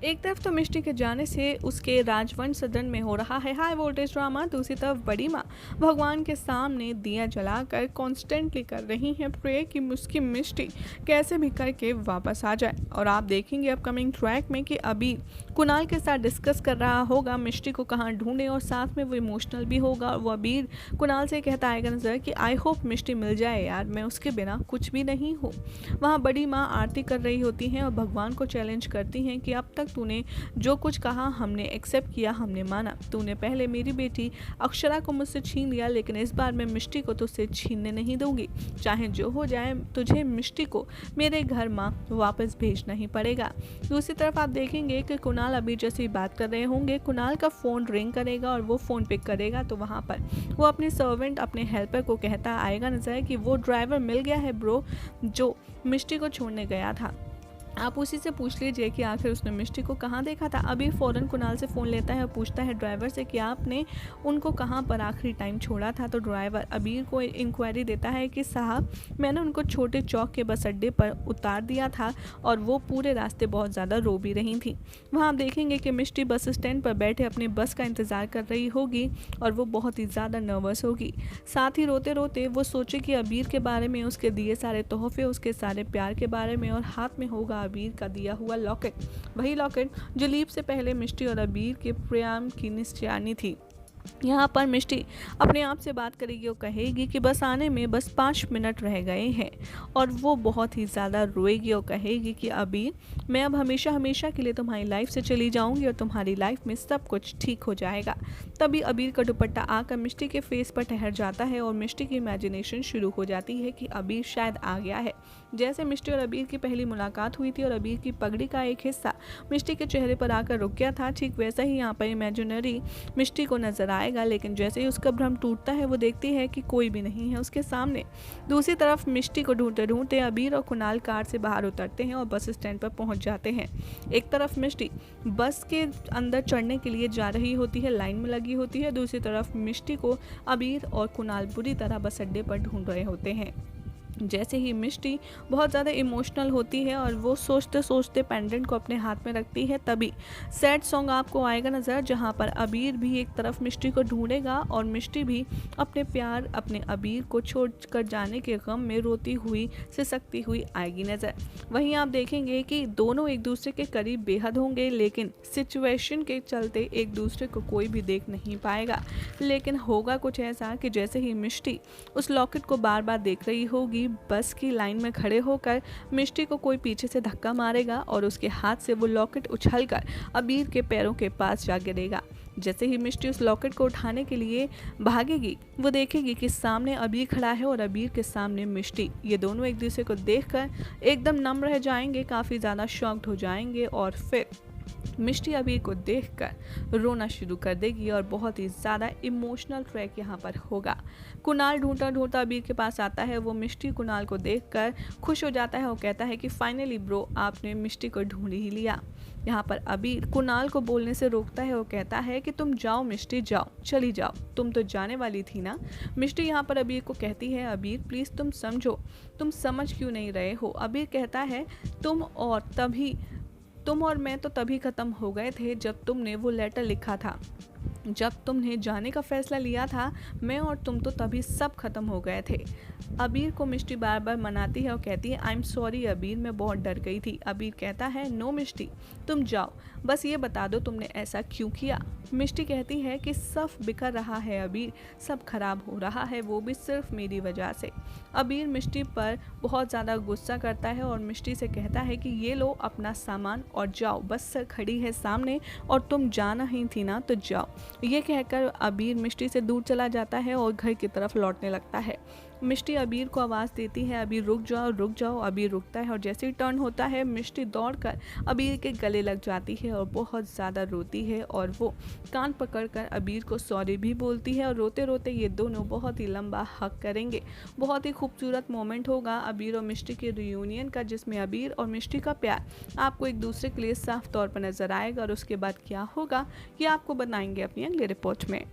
एक तरफ तो मिष्टी के जाने से उसके राजवंश सदन में हो रहा है हाई वोल्टेज ड्रामा, दूसरी तरफ बड़ी माँ भगवान के सामने दिया जलाकर कॉन्स्टेंटली कर रही हैं प्रे कि उसकी मिष्टी कैसे भी करके वापस आ जाए। और आप देखेंगे अपकमिंग ट्रैक में कि अभी कुणाल के साथ डिस्कस कर रहा होगा मिष्टी को कहाँ ढूंढे, और साथ में वो इमोशनल भी होगा। और वो अबीर कुणाल से कहता आएगा नजर कि आई होप मिष्टी मिल जाए यार, मैं उसके बिना कुछ भी नहीं हूँ। वहाँ बड़ी माँ आरती कर रही होती हैं और भगवान को चैलेंज करती हैं कि अब तक तूने जो कुछ कहा हमने एक्सेप्ट किया, हमने माना। तूने पहले मेरी बेटी अक्षरा को मुझसे छीन लिया, लेकिन इस बार मैं मिष्टी को तुझसे छीनने नहीं दूंगी। चाहे जो हो जाए, तुझे मिष्टी को मेरे घर माँ वापस भेजना ही पड़ेगा। दूसरी तरफ आप देखेंगे कि कुणाल अभी जैसे ही बात कर रहे होंगे, कुणाल का फोन रिंग करेगा और वो फोन पिक करेगा तो वहाँ पर वो अपने सर्वेंट, अपने हेल्पर को कहता आएगा नजर कि वो ड्राइवर मिल गया है ब्रो, जो मिष्टी को छोड़ने गया था। आप उसी से पूछ लीजिए कि आखिर उसने मिष्टी को कहाँ देखा था। अभी फ़ौरन कुणाल से फ़ोन लेता है और पूछता है ड्राइवर से कि आपने उनको कहाँ पर आखिरी टाइम छोड़ा था। तो ड्राइवर अबीर को इंक्वायरी देता है कि साहब मैंने उनको छोटे चौक के बस अड्डे पर उतार दिया था और वो पूरे रास्ते बहुत ज़्यादा रो भी रही थी। वहाँ आप देखेंगे कि मिष्टी बस स्टैंड पर बैठे अपनी बस का इंतज़ार कर रही होगी और वो बहुत ही ज़्यादा नर्वस होगी। साथ ही रोते रोते वो सोचे कि अबीर के बारे में, उसके दिए सारे तोहफे, उसके सारे प्यार के बारे में, और हाथ में होगा अबीर का दिया हुआ लॉकेट, वही लॉकेट जो लीप से पहले मिष्टी और अबीर के प्रेम की निशानी थी। यहाँ पर मिष्टी अपने आप से बात करेगी और कहेगी कि बस आने में बस 5 मिनट रह गए हैं, और वो बहुत ही ज़्यादा रोएगी और कहेगी कि अबीर मैं अब हमेशा हमेशा के लिए तुम्हारी लाइफ से चली जाऊंगी और तुम्हारी लाइफ में सब कुछ ठीक हो जाएगा। तभी अबीर का दुपट्टा आकर मिष्टी के फेस पर ठहर जाता है और मिष्टी की इमेजिनेशन शुरू हो जाती है कि अबीर शायद आ गया है। जैसे मिष्टी और अबीर की पहली मुलाकात हुई थी और अबीर की पगड़ी का एक हिस्सा मिष्टी के चेहरे पर आकर रुक गया था, ठीक वैसा ही यहाँ पर इमेजिनरी मिष्टी को नजर आएगा। लेकिन जैसे ही उसका भ्रम टूटता है वो देखती है कि कोई भी नहीं है उसके सामने। दूसरी तरफ मिष्टी को ढूंढते ढूंढते अबीर और कुणाल कार से बाहर उतरते हैं और बस स्टैंड पर पहुंच जाते हैं। एक तरफ मिष्टी बस के अंदर चढ़ने के लिए जा रही होती है, लाइन में लगी होती है। दूसरी तरफ मिष्टी को अबीर और कुणाल बुरी तरह बस अड्डे पर ढूंढ रहे होते हैं। जैसे ही मिष्टी बहुत ज़्यादा इमोशनल होती है और वो सोचते सोचते पेंडेंट को अपने हाथ में रखती है, तभी सैड सॉन्ग आपको आएगा नज़र, जहाँ पर अबीर भी एक तरफ मिष्टी को ढूंढेगा और मिष्टी भी अपने प्यार, अपने अबीर को छोड़ कर जाने के गम में रोती हुई, सिसकती हुई आएगी नज़र। वहीं आप देखेंगे कि दोनों एक दूसरे के करीब बेहद होंगे, लेकिन सिचुएशन के चलते एक दूसरे को कोई भी देख नहीं पाएगा। लेकिन होगा कुछ ऐसा कि जैसे ही मिष्टी उस लॉकेट को बार बार देख रही होगी, बस की लाइन में खड़े होकर मिष्टी को कोई पीछे से धक्का मारेगा और उसके हाथ से वो लॉकेट उछलकर अबीर के पैरों के पास जा गिरेगा। जैसे ही मिष्टी उस लॉकेट को उठाने के लिए भागेगी, वो देखेगी कि सामने अबीर खड़ा है और अबीर के सामने मिष्टी। ये दोनों एक दूसरे को देखकर एकदम नम रह जाएंगे, काफ़ी ज़्यादा शॉक्ड हो जाएंगे, और फिर मिष्टी अबीर को देखकर रोना शुरू कर देगी और बहुत ही ज़्यादा इमोशनल ट्रैक यहाँ पर होगा। कुणाल ढूंढता ढूंढता अबीर के पास आता है। वो मिष्टी कुणाल को देखकर खुश हो जाता है और कहता है कि फाइनली ब्रो, आपने मिष्टी को ढूंढ ही लिया। यहाँ पर अबीर कुणाल को बोलने से रोकता है और कहता है कि तुम जाओ मिष्टी, जाओ, चली जाओ, तुम तो जाने वाली थी ना। मिष्टी यहाँ पर अबीर को कहती है अबीर प्लीज़ तुम समझो, तुम समझ क्यों नहीं रहे हो। अबीर कहता है तुम और मैं तो तभी ख़त्म हो गए थे जब तुमने वो लेटर लिखा था। जब तुमने जाने का फैसला लिया था, मैं और तुम तो तभी सब खत्म हो गए थे। अबीर को मिष्टी बार बार मनाती है और कहती है आई एम सॉरी अबीर, मैं बहुत डर गई थी। अबीर कहता है नो मिष्टी, तुम जाओ, बस ये बता दो तुमने ऐसा क्यों किया। मिष्टी कहती है कि सब बिखर रहा है अबीर, सब खराब हो रहा है, वो भी सिर्फ मेरी वजह से। अबीर मिष्टी पर बहुत ज़्यादा गुस्सा करता है और मिष्टी से कहता है कि ये लो अपना सामान और जाओ, बस खड़ी है सामने और तुम जाना ही थी ना, तो जाओ। ये कहकर अबीर मिष्टी से दूर चला जाता है और घर की तरफ लौटने लगता है। मिष्टी अबीर को आवाज़ देती है अबीर रुक जाओ, रुक जाओ। अबीर रुकता है और जैसे ही टर्न होता है मिष्टी दौड़कर अबीर के गले लग जाती है और बहुत ज़्यादा रोती है, और वो कान पकड़कर अबीर को सॉरी भी बोलती है, और रोते रोते ये दोनों बहुत ही लंबा हक करेंगे। बहुत ही खूबसूरत मोमेंट होगा अबीर और मिष्टी के रियूनियन का, जिसमें अबीर और मिष्टी का प्यार आपको एक दूसरे के लिए साफ तौर पर नजर आएगा, और उसके बाद क्या होगा ये आपको बताएंगे अपनी अगली रिपोर्ट में।